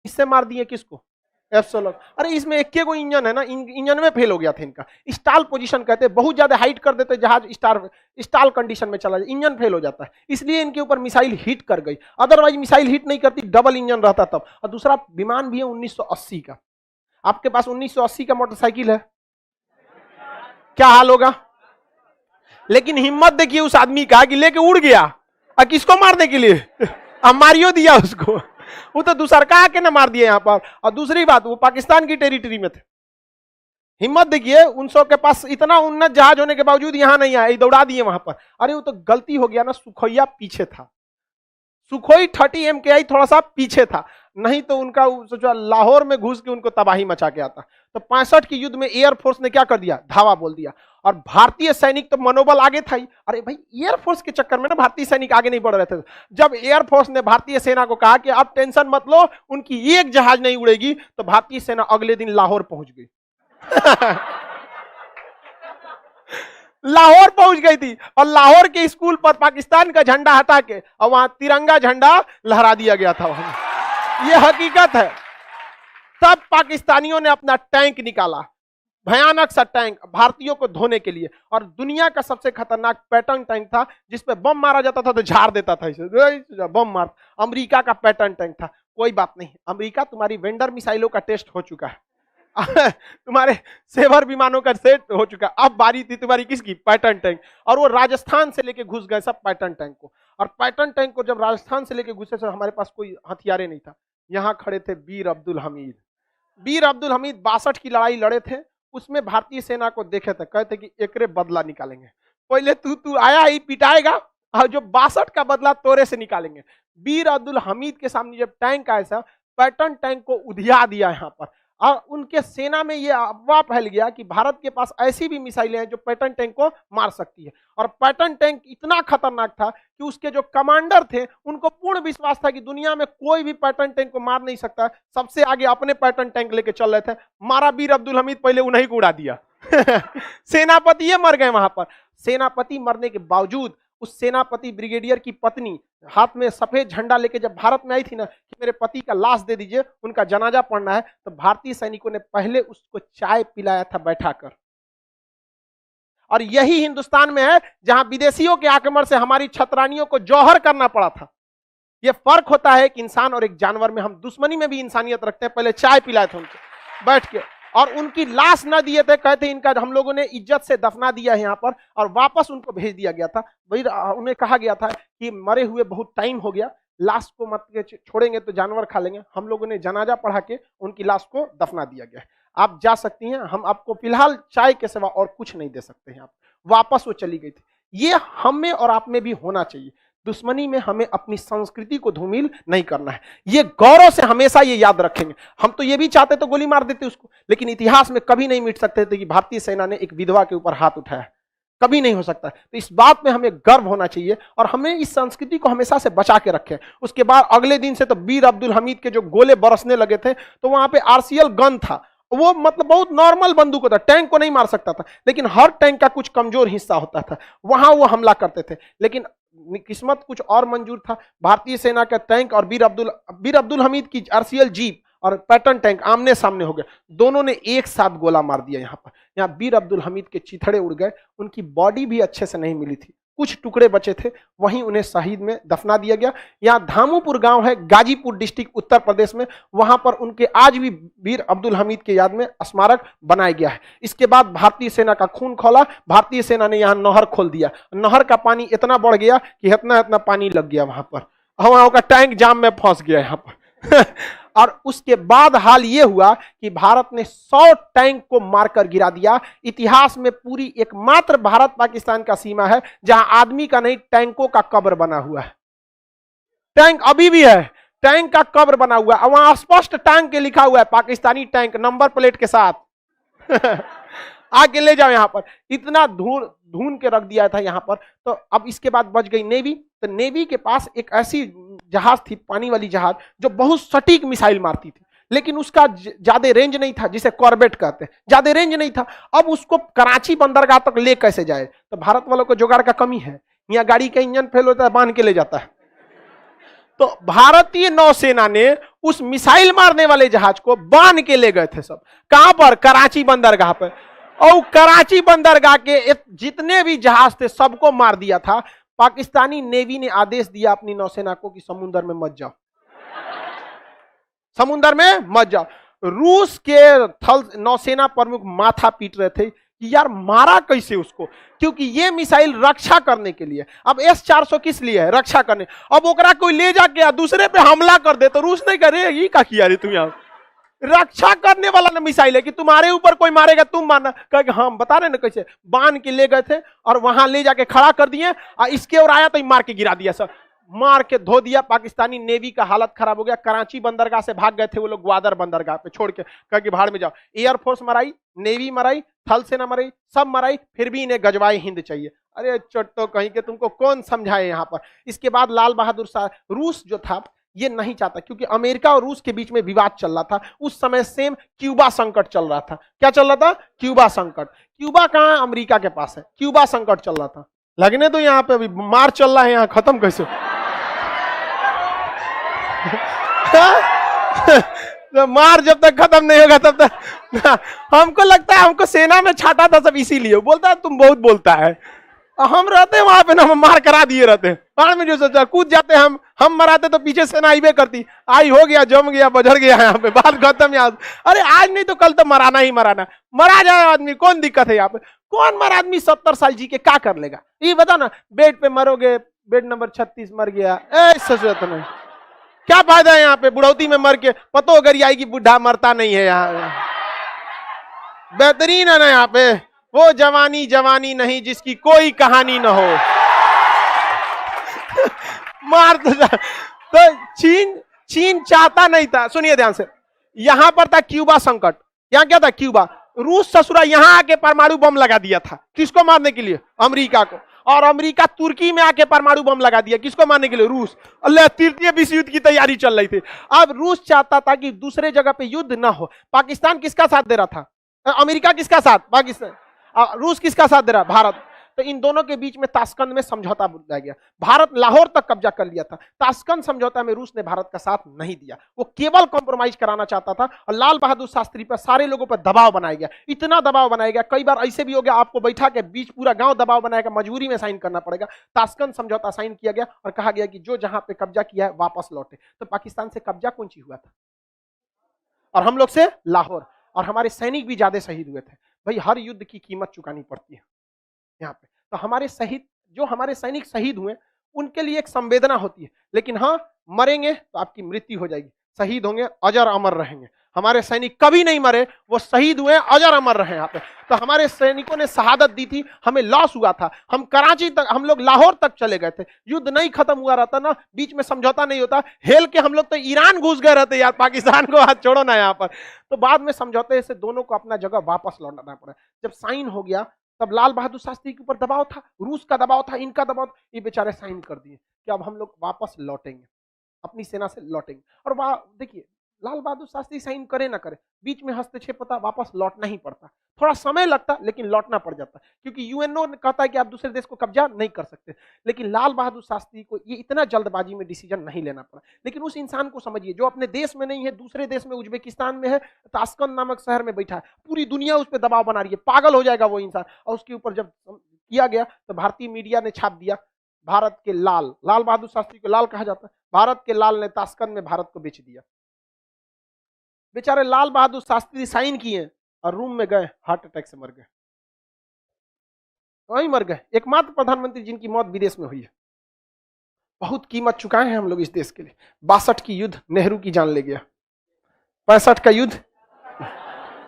इससे मार दिए किसको? एब्सोल्यूट। अरे इसमें एक को इंजन है ना, इंजन में फेल हो गया था इनका। स्टाल पोजीशन कहते हैं, बहुत ज्यादा हाइट कर देते जहाज, स्टाल कंडीशन में चला जाए, इंजन फेल हो जाता है, इसलिए इनके ऊपर मिसाइल हिट कर गई। अदरवाइज मिसाइल हिट नहीं करती, डबल इंजन रहता तब। और दूसरा विमान भी है 1980 का। आपके पास 1980 का मोटरसाइकिल है, क्या हाल होगा? लेकिन हिम्मत देखिए उस आदमी का कि लेके उड़ गया, और किसको मारने के लिए? अब मारियो दिया उसको, वो तो दूसरका आके ना मार दिया यहां पर। और दूसरी बात, वो पाकिस्तान की टेरिटरी में थे। हिम्मत देखिए, उन सब के पास इतना उन्नत जहाज होने के बावजूद यहां नहीं आए, दौड़ा दिए वहां पर। अरे वो तो गलती हो गया ना, सुखोइया पीछे था, सुखोई 30 MKI थोड़ा सा पीछे था, नहीं तो उनका जो लाहौर में घुस के उनको तबाही मचा के आता। तो 65 की युद्ध में एयरफोर्स ने क्या कर दिया? धावा बोल दिया। और भारतीय सैनिक तो मनोबल आगे था ही। अरे भाई, एयरफोर्स के चक्कर में ना भारतीय सैनिक आगे नहीं बढ़ रहे थे। जब एयरफोर्स ने भारतीय सेना को कहा कि आप टेंशन मत लो, उनकी एक जहाज नहीं उड़ेगी, तो भारतीय सेना अगले दिन लाहौर पहुंच गई। लाहौर पहुंच गई थी, और लाहौर के स्कूल पर पाकिस्तान का झंडा हटा के और वहां तिरंगा झंडा लहरा दिया गया था वहां। यह हकीकत है। तब पाकिस्तानियों ने अपना टैंक निकाला, भयानक सा टैंक, भारतीयों को धोने के लिए। और दुनिया का सबसे खतरनाक पैटर्न टैंक था, जिसपे बम मारा जाता था तो झाड़ देता था इसे, बम मार। अमेरिका का पैटर्न टैंक था। कोई बात नहीं, अमेरिका तुम्हारी वेंडर मिसाइलों का टेस्ट हो चुका है, तुम्हारे सेवर विमानों का सेट हो चुका। अब बारी थी तुम्हारी किसकी? Patton tank. और वो राजस्थान से लेके घुस गए सब पैटर्न टैंक को। और पैटर्न टैंक को जब राजस्थान से लेके घुसे, तो हमारे पास कोई हथियारे नहीं था। यहां खड़े थे वीर अब्दुल हमीद। वीर अब्दुल हमीद 62 की लड़ाई लड़े थे, उसमें भारतीय सेना को देखे थे, कहते कि एकरे बदला निकालेंगे। पहले तू आया ही पिटाएगा, और जो 62 का बदला तोरे से निकालेंगे। वीर अब्दुल हमीद के सामने जब टैंक आया था, पैटर्न टैंक को उधिया दिया यहाँ पर। और उनके सेना में यह अफवाह फैल गया कि भारत के पास ऐसी भी मिसाइलें हैं जो पैटर्न टैंक को मार सकती है। और पैटर्न टैंक इतना खतरनाक था कि उसके जो कमांडर थे, उनको पूर्ण विश्वास था कि दुनिया में कोई भी पैटर्न टैंक को मार नहीं सकता। सबसे आगे अपने पैटर्न टैंक लेके चल रहे थे। मारा वीर अब्दुल हमीद, पहले उन्हीं को उड़ा दिया। सेनापति ये मर गए वहां पर। सेनापति मरने के बावजूद उस सेनापति ब्रिगेडियर की पत्नी हाथ में सफेद झंडा लेके जब भारत में आई थी ना, कि मेरे पति का लाश दे दीजिए, उनका जनाजा पढ़ना है, तो भारतीय सैनिकों ने पहले उसको चाय पिलाया था बैठाकर। और यही हिंदुस्तान में है जहां विदेशियों के आक्रमण से हमारी छतरानियों को जौहर करना पड़ा था। यह फर्क होता है कि इंसान और एक जानवर में। हम दुश्मनी में भी इंसानियत रखते हैं। पहले चाय पिलाए थे उनके बैठ के, और उनकी लाश न दिए थे, कहते इनका हम लोगों ने इज्जत से दफना दिया है यहाँ पर, और वापस उनको भेज दिया गया था। भाई उन्हें कहा गया था कि मरे हुए बहुत टाइम हो गया, लाश को मत छोड़ेंगे तो जानवर खा लेंगे। हम लोगों ने जनाजा पढ़ा के उनकी लाश को दफना दिया गया है। आप जा सकती हैं, हम आपको फिलहाल चाय के सिवा और कुछ नहीं दे सकते हैं। आप वापस वो चली गई थी। ये हम में और आप में भी होना चाहिए। दुश्मनी में हमें अपनी संस्कृति को धूमिल नहीं करना है। ये गौरव से हमेशा ये याद रखेंगे। हम तो ये भी चाहते तो गोली मार देते उसको, लेकिन इतिहास में कभी नहीं मिट सकते थे कि भारतीय सेना ने एक विधवा के ऊपर हाथ उठाया। कभी नहीं हो सकता। तो इस बात में हमें गर्व होना चाहिए, और हमें इस संस्कृति को हमेशा से बचा के रखें। उसके बाद अगले दिन से तो वीर अब्दुल हमीद के जो गोले बरसने लगे थे, तो वहां पे RCL गन था। वो मतलब बहुत नॉर्मल बंदूक होता, टैंक को नहीं मार सकता था, लेकिन हर टैंक का कुछ कमजोर हिस्सा होता था, वहां वो हमला करते थे। लेकिन किस्मत कुछ और मंजूर था। भारतीय सेना का टैंक और वीर अब्दुल हमीद की RCL जीप और पैटर्न टैंक आमने सामने हो गए। दोनों ने एक साथ गोला मार दिया। यहाँ पर यहाँ वीर अब्दुल हमीद के चिथड़े उड़ गए। उनकी बॉडी भी अच्छे से नहीं मिली थी, कुछ टुकड़े बचे थे, वहीं उन्हें शहीद में दफना दिया गया। यहाँ धामूपुर गांव है, गाजीपुर डिस्ट्रिक्ट, उत्तर प्रदेश में। वहां पर उनके आज भी वीर अब्दुल हमीद के याद में स्मारक बनाया गया है। इसके बाद भारतीय सेना का खून खौला। भारतीय सेना ने यहाँ नहर खोल दिया। नहर का पानी इतना बढ़ गया कि इतना पानी लग गया वहां पर, वहां का टैंक जाम में फंस गया यहाँ पर। और उसके बाद हाल यह हुआ कि भारत ने 100 टैंक को मारकर गिरा दिया। इतिहास में पूरी एकमात्र भारत पाकिस्तान का सीमा है जहां आदमी का नहीं, टैंकों का कब्र बना हुआ है। टैंक अभी भी है, टैंक का कब्र बना हुआ है। वहां स्पष्ट टैंक के लिखा हुआ है, पाकिस्तानी टैंक, नंबर प्लेट के साथ। आके ले जाओ यहाँ पर। इतना ढूंढ के रख दिया था यहाँ पर। तो अब इसके बाद बच गई नेवी। तो नेवी के पास एक ऐसी जहाज थी, पानी वाली जहाज, जो बहुत सटीक मिसाइल मारती थी, लेकिन उसका ज्यादा रेंज नहीं था, जिसे कॉर्बेट कहते हैं, ज्यादा रेंज नहीं था। अब उसको कराची बंदरगाह तक ले कैसे जाए? तो भारत वालों को जुगाड़ का कमी है। यहाँ गाड़ी का इंजन फेल होता है, बांध के ले जाता है। तो भारतीय नौसेना ने उस मिसाइल मारने वाले जहाज को बांध के ले गए थे सब। कहां पर? कराची बंदरगाह पर। और कराची बंदरगाह के जितने भी जहाज थे सबको मार दिया था। पाकिस्तानी नेवी ने आदेश दिया अपनी नौसेना को कि समुद्र में मत जाओ, समुद्र में मत जाओ। रूस के थल नौसेना प्रमुख माथा पीट रहे थे कि यार मारा कैसे उसको, क्योंकि ये मिसाइल रक्षा करने के लिए। अब S-400 किस लिए है? रक्षा करने। अब ओकरा कोई ले जाके दूसरे पे हमला कर दे तो रूस नहीं करे, ये का किया रे तुम यहां? रक्षा करने वाला ना मिसाइल है कि तुम्हारे ऊपर कोई मारेगा तुम मारना। कहे हम बता रहे ना कैसे बांध के ले गए थे और वहां ले जाके खड़ा कर दिए और इसके और आया तो मार के गिरा दिया, सब मार के धो दिया। पाकिस्तानी नेवी का हालत खराब हो गया। कराची बंदरगाह से भाग गए थे वो लोग ग्वादर बंदरगाह पे छोड़ के, कह के भाड़ में जाओ। एयरफोर्स मराई, नेवी मराई, थल सेना मराई, सब मराई, फिर भी इन्हें गजवाए हिंद चाहिए। अरे चट्टो कहीं के, तुमको कौन समझाए यहाँ पर। इसके बाद लाल बहादुर शास्त्री, रूस जो था ये नहीं चाहता, क्योंकि अमेरिका और रूस के बीच में विवाद चल रहा था उस समय। सेम क्यूबा संकट चल रहा था। क्या चल रहा था? क्यूबा संकट। क्यूबा कहां? अमेरिका के पास है। क्यूबा संकट चल रहा था। लगने तो यहाँ पे अभी मार चल रहा है, यहाँ खत्म कैसे? तो मार जब तक खत्म नहीं होगा तब तक हमको लगता है हमको सेना में छाटा था सब इसीलिए। बोलता है तुम बहुत बोलता है। हम रहते वहां पे ना, हम मार करा दिए रहते। बाढ़ में जो सोचा कूद जाते हम मराते तो पीछे सेना आईबे करती। आई हो गया, जम गया, बजर गया, यहाँ पे बात खत्म। यहाँ अरे आज नहीं तो कल तो मराना ही मराना। मरा जाए आदमी, कौन दिक्कत है यहाँ पे? कौन मर आदमी 70 साल जी के क्या कर लेगा? ये बता ना, बेड पे मरोगे, बेड नंबर 36 मर गया, ऐसा नहीं, क्या फायदा है यहाँ पे? बुढ़ौती में मर के पतो अगर आएगी, बुढ़ा मरता नहीं है यहाँ। बेहतरीन है ना यहाँ पे, वो जवानी जवानी नहीं जिसकी कोई कहानी न हो। मार तो चीन चाहता नहीं था। सुनिए ध्यान से, यहां पर था क्यूबा संकट। यहां क्या था? क्यूबा। रूस ससुरा यहां आके परमाणु बम लगा दिया था। किसको मारने के लिए? अमेरिका को। और अमेरिका तुर्की में आके परमाणु बम लगा दिया। किसको मारने के लिए? रूस। अल्लाह, तृतीय विश्व युद्ध की तैयारी चल रही थी। अब रूस चाहता था कि दूसरे जगह पे युद्ध ना हो। पाकिस्तान किसका साथ दे रहा था? अमेरिका किसका साथ? पाकिस्तान। रूस किसका साथ दे रहा? भारत। तो इन दोनों के बीच में ताशकंद में समझौता बुलाया गया। भारत लाहौर तक कब्जा कर लिया था। ताशकंद समझौता में रूस ने भारत का साथ नहीं दिया। वो केवल कॉम्प्रोमाइज कराना चाहता था। और लाल बहादुर शास्त्री पर सारे लोगों पर दबाव बनाया गया। इतना दबाव बनाया गया, कई बार ऐसे भी हो गया आपको बैठा के बीच पूरा गांव दबाव बनाएगा, मजबूरी में साइन करना पड़ेगा। ताशकंद समझौता साइन किया गया और कहा गया कि जो जहां पे कब्जा किया है वापस लौटे। तो पाकिस्तान से कब्जा कौन सी हुआ था? और हम लोग से लाहौर। और हमारे सैनिक भी ज्यादा शहीद हुए थे। भाई हर युद्ध की कीमत चुकानी पड़ती है यहाँ पे। तो हमारे हमारे सैनिक शहीद हुए उनके लिए एक संवेदना होती है। लेकिन हाँ, मरेंगे तो आपकी मृत्यु हो जाएगी, शहीद होंगे, अजर अमर रहेंगे। हमारे सैनिक कभी नहीं मरे, वो शहीद हुए, अजर अमर रहे यहाँ पे। तो हमारे सैनिकों ने शहादत दी थी, हमें लॉस हुआ था। हम कराची तक, हम लोग लाहौर तक चले गए थे। युद्ध नहीं खत्म हुआ रहता ना, बीच में समझौता नहीं होता, हेल के हम लोग तो ईरान घुस गए रहते यार। पाकिस्तान को हाथ छोड़ो ना यहाँ पर। तो बाद में समझौते से दोनों को अपना जगह वापस लौटाना पड़ा। जब साइन हो गया तब लाल बहादुर शास्त्री के ऊपर दबाव था, रूस का दबाव था, इनका दबाव था। ये बेचारे साइन कर दिए कि अब हम लोग वापस लौटेंगे, अपनी सेना से लौटेंगे। और देखिए, लाल बहादुर शास्त्री साइन करे ना करे, बीच में हस्तक्षेप होता, वापस लौटना ही पड़ता। थोड़ा समय लगता लेकिन लौटना पड़ जाता, क्योंकि यूएनओ ने कहता है कि आप दूसरे देश को कब्जा नहीं कर सकते। लेकिन लाल बहादुर शास्त्री को ये इतना जल्दबाजी में डिसीजन नहीं लेना पड़ा। लेकिन उस इंसान को समझिए जो अपने देश में नहीं है, दूसरे देश में, उज्बेकिस्तान में है, ताशकंद नामक शहर में बैठा है, पूरी दुनिया उस पर दबाव बना रही है, पागल हो जाएगा वो इंसान। और उसके ऊपर जब किया गया तो भारतीय मीडिया ने छाप दिया, भारत के लाल बहादुर शास्त्री को लाल कहा जाता है, भारत के लाल ने ताशकंद में भारत को बेच दिया। बेचारे लाल बहादुर शास्त्री साइन किए और रूम में गए, हार्ट अटैक से मर गए, वहीं मर गए। एकमात्र प्रधानमंत्री जिनकी मौत विदेश में हुई है। बहुत कीमत चुकाए हैं हम लोग इस देश के लिए। 62 की युद्ध नेहरू की जान ले गया, 65 का युद्ध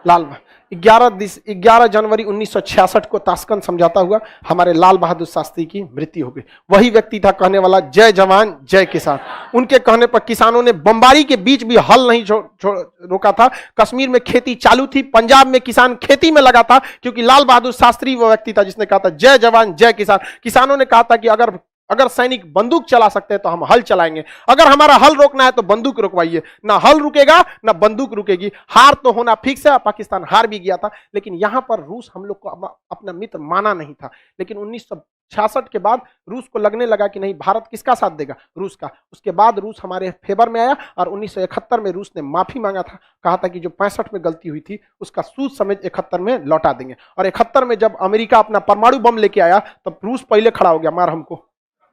लाल 11 जनवरी 1966 को ताशकंद समझौता हुआ, हमारे लाल बहादुर शास्त्री की मृत्यु हो गई। वही व्यक्ति था कहने वाला जय जवान जय किसान। उनके कहने पर किसानों ने बमबारी के बीच भी हल नहीं रोका था। कश्मीर में खेती चालू थी, पंजाब में किसान खेती में लगा था, क्योंकि लाल बहादुर शास्त्री वो व्यक्ति था जिसने कहा था जय जवान जय किसान। किसानों ने कहा था कि अगर अगर सैनिक बंदूक चला सकते हैं तो हम हल चलाएंगे। अगर हमारा हल रोकना है तो बंदूक रुकवाइए, ना हल रुकेगा ना बंदूक रुकेगी। हार तो होना फिक्स है, पाकिस्तान हार भी गया था, लेकिन यहां पर रूस हम लोग को अपना मित्र माना नहीं था। लेकिन 1966 के बाद रूस को लगने लगा कि नहीं, भारत किसका साथ देगा, रूस का। उसके बाद रूस हमारे फेवर में आया और 1971 में रूस ने माफी मांगा था, कहा था कि जो 65 में गलती हुई थी उसका सूद समेत 71 में लौटा देंगे। और 71 में जब अमेरिका अपना परमाणु बम लेके आया तब रूस पहले खड़ा हो गया, मार हमको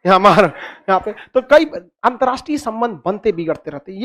यहाँ मार यहाँ पे। तो कई अंतर्राष्ट्रीय संबंध बनते बिगड़ते रहते। ये